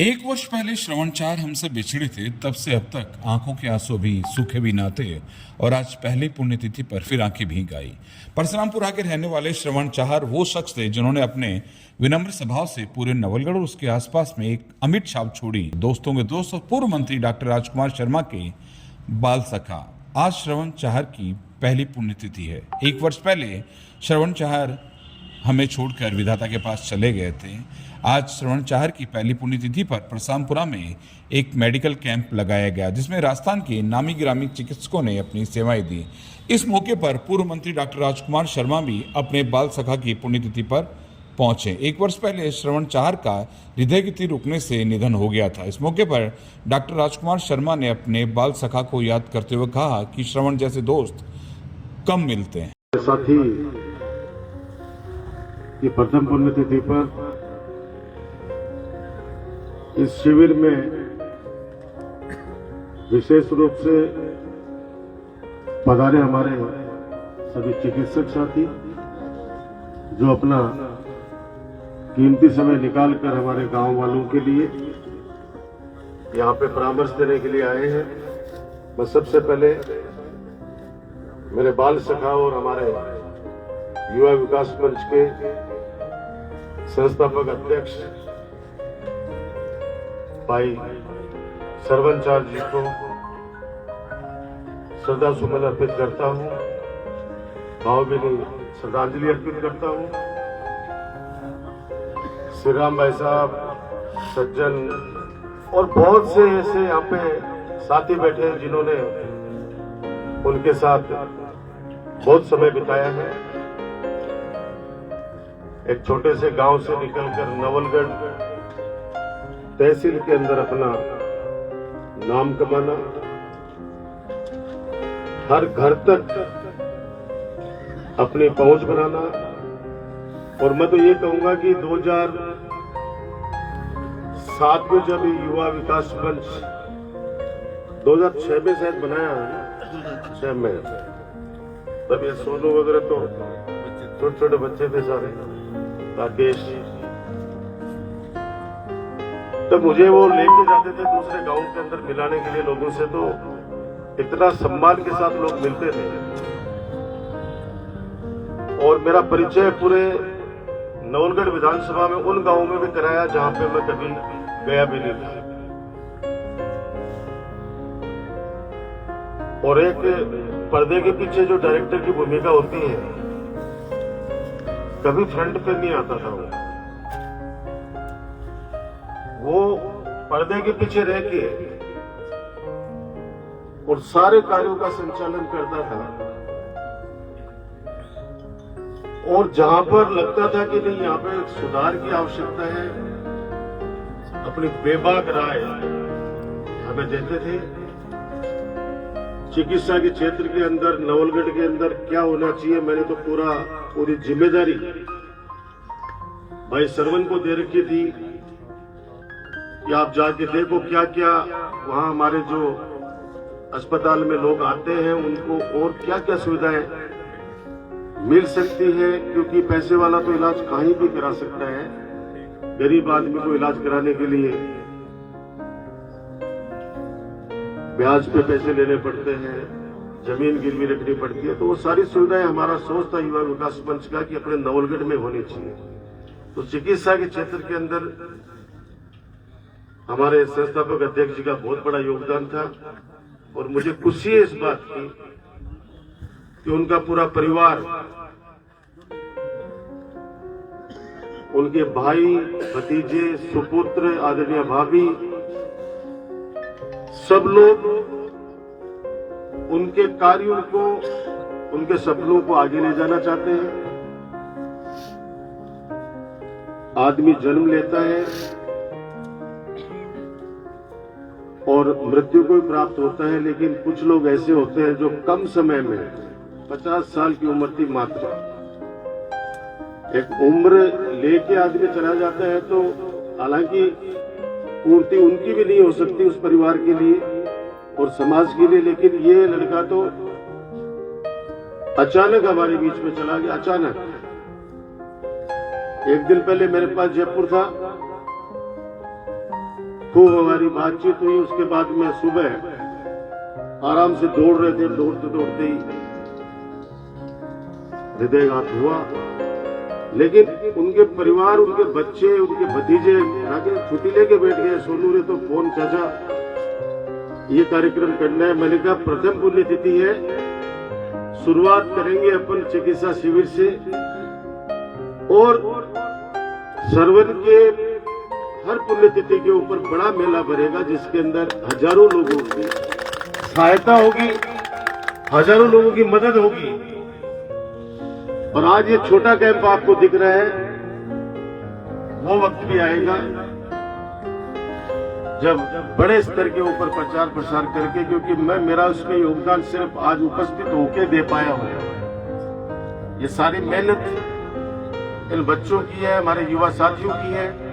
एक वर्ष पहले श्रवणचार हमसे बिछड़े थे, तब से अब तक आंखों के आंसू भी सूखे भी ना थे और आज पहली पुण्यतिथि पर फिर आंखें भीग आई। परशुरामपुरा के रहने वाले श्रवणचार वो शख्स थे जिन्होंने अपने विनम्र स्वभाव से पूरे नवलगढ़ और उसके आसपास में एक अमिट छाप छोड़ी। दोस्तों के दोस्त और पूर्व मंत्री डॉक्टर राजकुमार शर्मा के बाल सखा। आज श्रवणचार की पहली पुण्यतिथि है। एक वर्ष पहले श्रवणचार हमें छोड़कर विधाता के पास चले गए थे। आज श्रवणचार की पहली पुण्यतिथि पर परशुरामपुरा में एक मेडिकल कैंप लगाया गया, जिसमें राजस्थान के नामी गिरामी चिकित्सकों ने अपनी सेवाएं दी। इस मौके पर पूर्व मंत्री डॉक्टर राजकुमार शर्मा भी अपने बाल सखा की पुण्यतिथि पर पहुंचे। एक वर्ष पहले श्रवणचार का हृदय की तीर रुकने से निधन हो गया था। इस मौके पर डॉक्टर राजकुमार शर्मा ने अपने बाल सखा को याद करते हुए कहा कि श्रवण जैसे दोस्त कम मिलते हैं। साथ ही ये प्रथम पुण्यतिथि पर इस शिविर में विशेष रूप से पधारे हमारे सभी चिकित्सक साथी जो अपना कीमती समय निकालकर हमारे गांव वालों के लिए यहां पे परामर्श देने के लिए आए हैं। बस सबसे पहले मेरे बाल सखा और हमारे युवा विकास मंच के संस्थापक अध्यक्ष भाई श्रवणचार जी को श्रद्धा सुमन अर्पित करता हूं, भावभीनी श्रद्धांजलि अर्पित करता हूं। श्री राम भाई साहब, सज्जन और बहुत से ऐसे यहाँ पे साथी बैठे हैं जिन्होंने उनके साथ बहुत समय बिताया है। एक छोटे से गांव से निकलकर नवलगढ़ तहसील के अंदर अपना नाम कमाना, हर घर तक अपनी पहुंच बनाना। और मैं तो ये कहूंगा कि 2007 में जब युवा विकास मंच 2006 में शायद बनाया है, 6 में, तब ये सोनू वगैरह तो छोटे छोटे बच्चे थे सारे, राकेश, तब मुझे वो लेके जाते थे दूसरे गांव के अंदर मिलाने के लिए लोगों से, तो इतना सम्मान के साथ लोग मिलते थे। और मेरा परिचय पूरे नवलगढ़ विधानसभा में उन गांवों में भी कराया जहां पे मैं कभी गया भी नहीं था। और एक पर्दे के पीछे जो डायरेक्टर की भूमिका होती है, कभी फ्रंट पे नहीं आता था वो पर्दे के पीछे रह के और सारे कार्यों का संचालन करता था। और जहां पर लगता था कि नहीं यहाँ पे सुधार की आवश्यकता है, अपनी बेबाक राय हमें देते थे। चिकित्सा के क्षेत्र के अंदर नवलगढ़ के अंदर क्या होना चाहिए, मैंने तो पूरी जिम्मेदारी भाई सरवन को दे रखी थी कि आप जाके देखो क्या क्या वहां हमारे जो अस्पताल में लोग आते हैं उनको और क्या क्या सुविधाएं मिल सकती है, क्योंकि पैसे वाला तो इलाज कहीं भी करा सकता है, गरीब आदमी को इलाज कराने के लिए ब्याज पे पैसे लेने पड़ते हैं, जमीन गिरवी रखनी पड़ती है। तो वो सारी सुविधाएं हमारा सोच था युवा विकास मंच का कि अपने नवलगढ़ में होनी चाहिए। तो चिकित्सा के क्षेत्र के अंदर हमारे संस्थापक अध्यक्ष जी का बहुत बड़ा योगदान था। और मुझे खुशी है इस बात की कि उनका पूरा परिवार, उनके भाई, भतीजे, सुपुत्र, आदरणीय भाभी, सब लोग उनके कार्यों को, उनके सपनों को आगे ले जाना चाहते हैं। आदमी जन्म लेता है और मृत्यु को भी प्राप्त होता है, लेकिन कुछ लोग ऐसे होते हैं जो कम समय में 50 साल की उम्र थी मात्र, एक उम्र लेके आदमी चला जाता है। तो हालांकि पूर्ति उनकी भी नहीं हो सकती उस परिवार के लिए और समाज के लिए, लेकिन ये लड़का तो अचानक हमारे बीच में चला गया। अचानक एक दिन पहले मेरे पास जयपुर था, खूब हमारी बातचीत हुई। उसके बाद में सुबह आराम से दौड़ रहे थे, दौड़ते दौड़ते ही हृदयघात हुआ। लेकिन उनके परिवार, उनके बच्चे, उनके भतीजे आगे छुट्टी लेके बैठ गए। सोनू ने तो फोन, चाचा ये कार्यक्रम करना है। मैंने कहा प्रथम पुण्यतिथि है, शुरुआत करेंगे अपन चिकित्सा शिविर से और सरवन के हर पुण्यतिथि के ऊपर बड़ा मेला भरेगा जिसके अंदर हजारों लोगों की सहायता होगी, हजारों लोगों की मदद होगी। और आज ये छोटा कैंप आपको दिख रहा है, वो वक्त भी आएगा जब बड़े स्तर के ऊपर प्रचार प्रसार करके, क्योंकि मेरा उसमें योगदान सिर्फ आज उपस्थित होके दे पाया हूं। ये सारी मेहनत इन बच्चों की है, हमारे युवा साथियों की है।